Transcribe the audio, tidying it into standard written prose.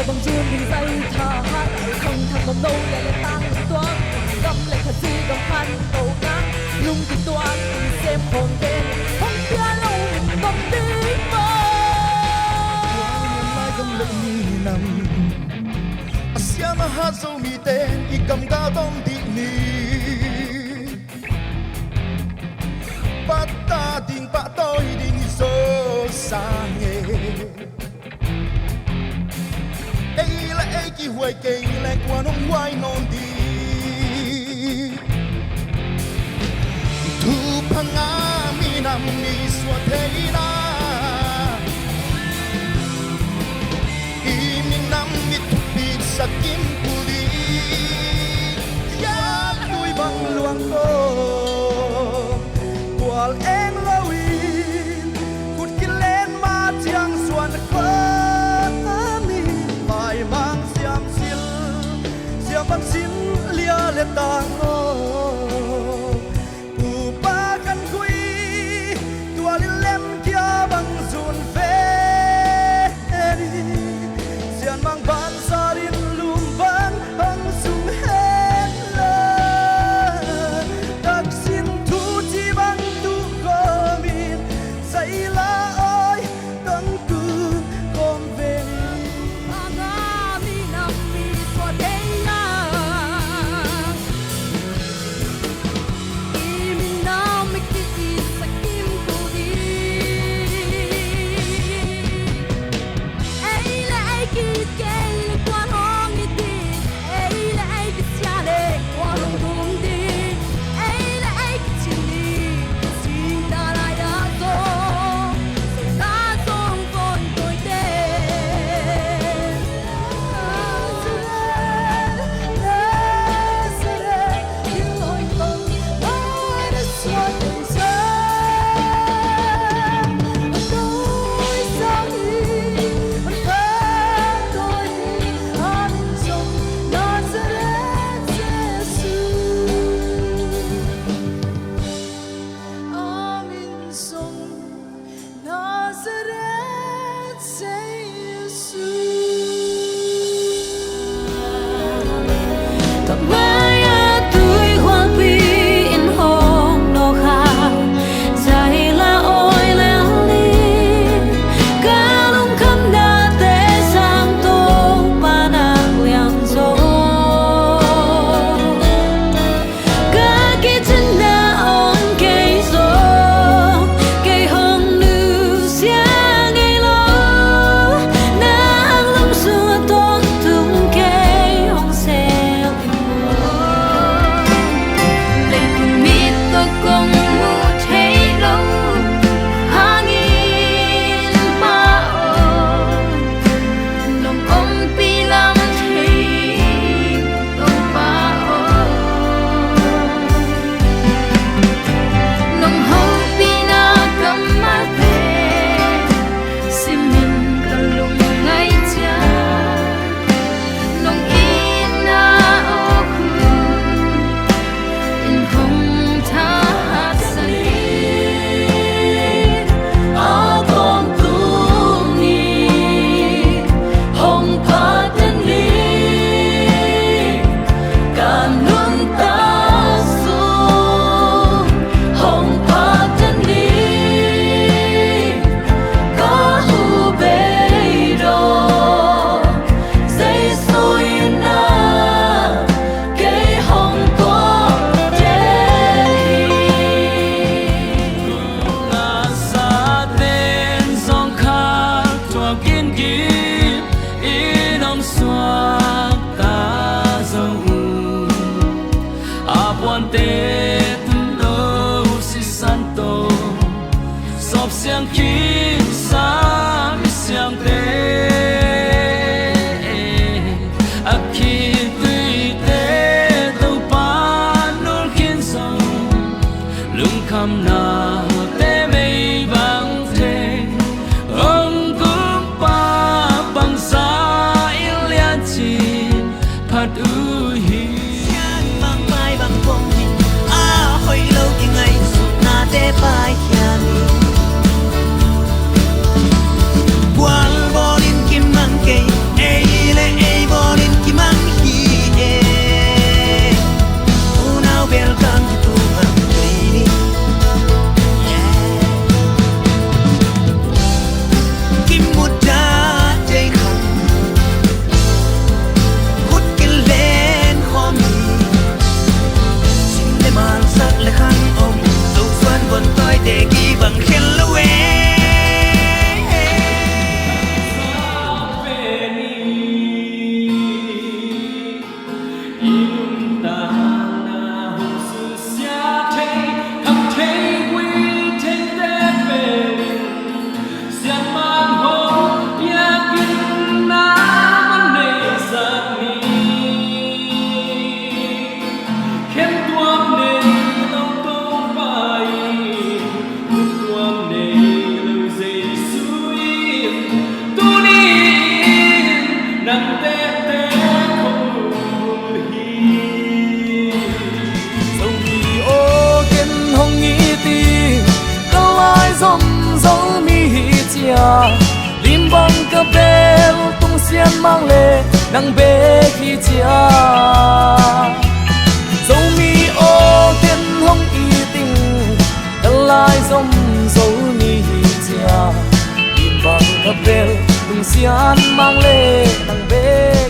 bằng duyên mình dây thả hát không thằng bóng đâu lại lên tăng toán găm lại thật gì đồng khăn cầu nắng lung tình toán xem hồn đen không kia lâu mình bầm đi mơ mai găm lại ni nằm asia mà hát dâu mi tên y cầm ga tom đi ni bata ting pa tôi ding so sang機會記靚過弄歪弄啲，土旁阿咪那咪說睇啦，伊咪那咪土比sa kim puli，一對bằng luang ko，qual eng lawin，cút kia lên ma chiang xuân khơi。bằng xin lia lệ tang ngô u ba căn quy tua liên lem kia bằng dùn về đi xian mang ban sa din lùm ban bằng sung hết lên đặc xin thu chi bằng tu có min say la ơi tăng cư con về Siang kim sa mi siang te akhi tui te tau pa nol khin song lung kham na te mei bang te xiên mang lệ nắng bê khi chia dấu mi ô tiên hông y tình cần lại dòng dấu mi chia im bằng cà phê tung xiên mang lệ nắng bê